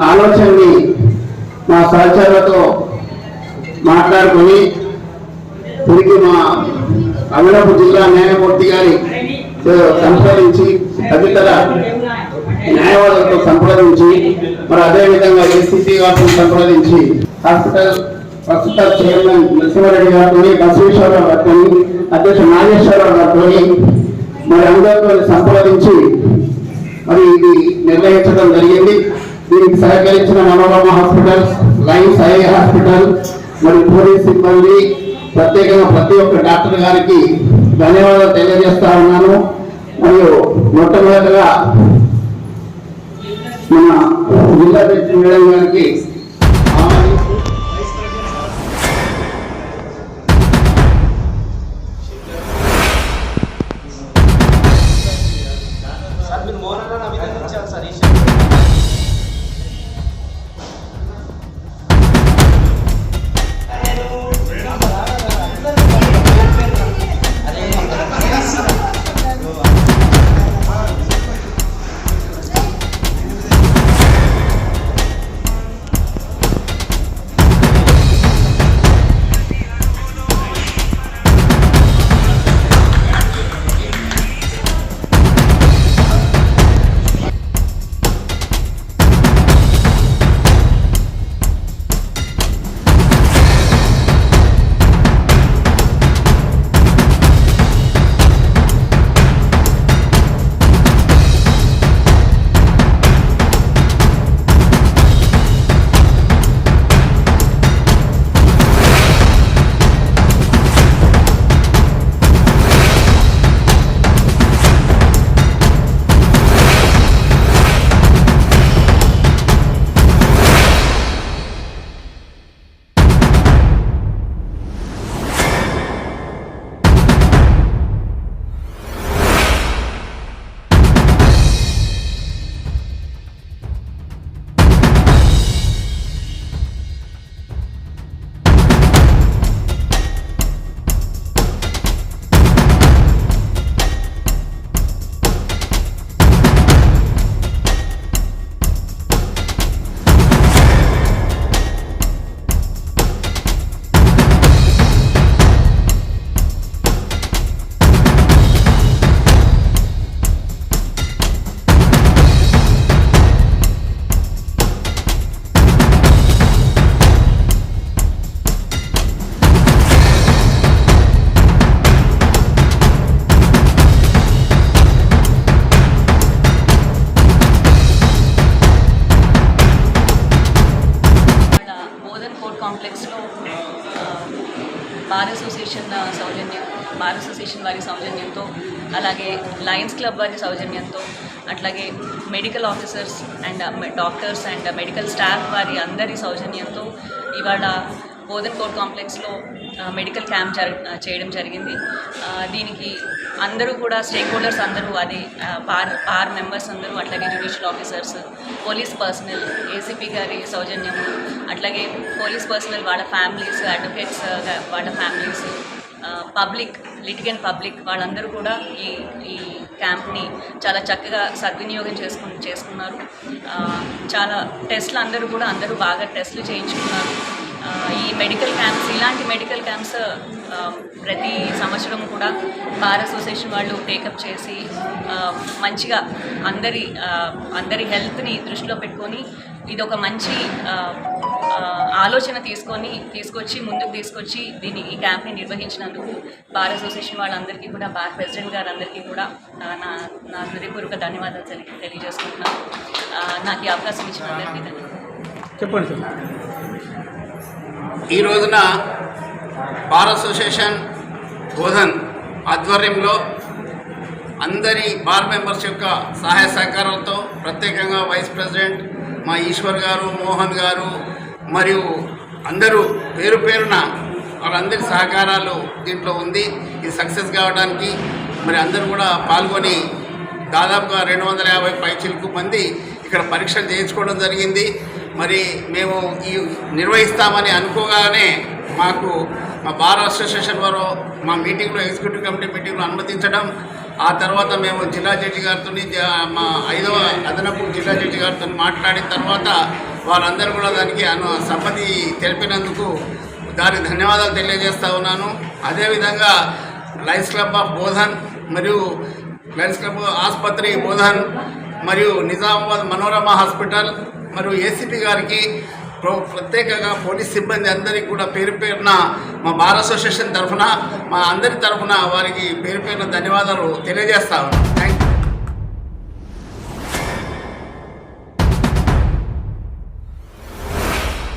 ఆలోచనని మా సహచరులతో మాట్లాడుకొని తిరిగి మా అమలాపూర్ జిల్లా న్యాయమూర్తి గారి సంప్రదించి తదితర న్యాయవాదులతో సంప్రదించి మరి అదేవిధంగా ఏసీపీ గారితో సంప్రదించి హాస్పిటల్ ప్రస్తుత చైర్మన్ నరసింహారెడ్డి గారితో, బసవేశ్వరరావు గారితో, అధ్యక్షుడు నాగేశ్వరరావు గారితో మరి అందరితో సంప్రదించి మరి ఇది నిర్వహించడం జరిగింది. దీనికి సహకరించిన Manorama hospitals, lines eye hospital, మరి పోలీస్ సిబ్బంది, ప్రత్యేకంగా ప్రతి ఒక్క డాక్టర్ గారికి ధన్యవాదాలు తెలియజేస్తా ఉన్నాను. మరియు మొట్టమొదటిగా మన జిల్లా జడ్జి మేడం గారికి బార్ అసోసియేషన్ వారి సౌజన్యంతో, అలాగే లయన్స్ క్లబ్ వారి సౌజన్యంతో, అట్లాగే medical officers and doctors and medical staff వారి అందరి సౌజన్యంతో ఇవాళ బోధన్ కోర్ట్ కాంప్లెక్స్లో మెడికల్ క్యాంప్ చేయడం జరిగింది. దీనికి అందరూ కూడా స్టేక్ హోల్డర్స్ అందరూ, అది బార్ మెంబర్స్ అందరూ, అట్లాగే judicial officers, police personnel, ACP గారి సౌజన్యము, అట్లాగే పోలీస్ పర్సనల్ వాళ్ళ ఫ్యామిలీస్, అడ్వకేట్స్ వాళ్ళ ఫ్యామిలీస్, పబ్లిక్, లిటిగెంట్ పబ్లిక్ వాళ్ళందరూ కూడా ఈ క్యాంప్ని చాలా చక్కగా సద్వినియోగం చేసుకున్నారు. చాలా టెస్ట్లు అందరూ బాగా టెస్టులు చేయించుకున్నారు. ఈ మెడికల్ క్యాంప్స్, ఇలాంటి మెడికల్ క్యాంప్స్ ప్రతి సంవత్సరం కూడా బార్ అసోసియేషన్ వాళ్ళు టేకప్ చేసి మంచిగా అందరి హెల్త్ని దృష్టిలో పెట్టుకొని ఇది ఒక మంచి ఆలోచన తీసుకొచ్చి ముందుకు తీసుకొచ్చి ఈ క్యాంప్ని నిర్వహించినందుకు బార్ అసోసియేషన్ వాళ్ళందరికీ కూడా, బార్ ప్రెసిడెంట్ గారు అందరికీ కూడా నా హృదయపూర్వక ధన్యవాదాలు తెలియజేసుకుంటున్నాను. నాకు ఈ అవకాశం ఇచ్చిన అందరికీ ధన్యవాదాలు. చెప్పండి. ఈ రోజున బార్ అసోసియేషన్ బోధన్ ఆధ్వర్యంలో అందరి బార్ మెంబర్స్ యొక్క సహాయ సహకారాలతో, ప్రత్యేకంగా వైస్ ప్రెసిడెంట్ మా ఈశ్వర్ గారు, మోహన్ గారు మరియు అందరూ పేరు పేరున వాళ్ళందరి సహకారాలు దీంట్లో ఉంది. ఇది సక్సెస్ కావడానికి మరి అందరూ కూడా పాల్గొని దాదాపుగా 250 పైచిలకు మంది ఇక్కడ పరీక్షలు చేయించుకోవడం జరిగింది. మరి మేము ఈ నిర్వహిస్తామని అనుకోగానే మాకు మా బార్ అసోసియేషన్ వారు మా మీటింగ్లో, ఎగ్జిక్యూటివ్ కమిటీ మీటింగ్లో అనుమతించడం, ఆ తర్వాత మేము జిల్లా జడ్జి గారితో మా 5వ అదనపు జిల్లా జడ్జి గారితో మాట్లాడిన తర్వాత వాళ్ళందరూ కూడా దానికి సమ్మతి తెలిపినందుకు దానికి ధన్యవాదాలు తెలియజేస్తా ఉన్నాను. అదేవిధంగా లయన్స్ క్లబ్ ఆఫ్ బోధన్ మరియు లయన్స్ క్లబ్ ఆసుపత్రి బోధన్ మరియు నిజామాబాద్ మనోరమ హాస్పిటల్ మరియు ఏసీపీ గారికి ప్రత్యేకంగా పోలీస్ సిబ్బంది అందరికీ కూడా పేరు పేరున మా బార్ అసోసియేషన్ తరఫున మా అందరి తరఫున వారికి పేరు పేరున ధన్యవాదాలు తెలియజేస్తాను. Thank you.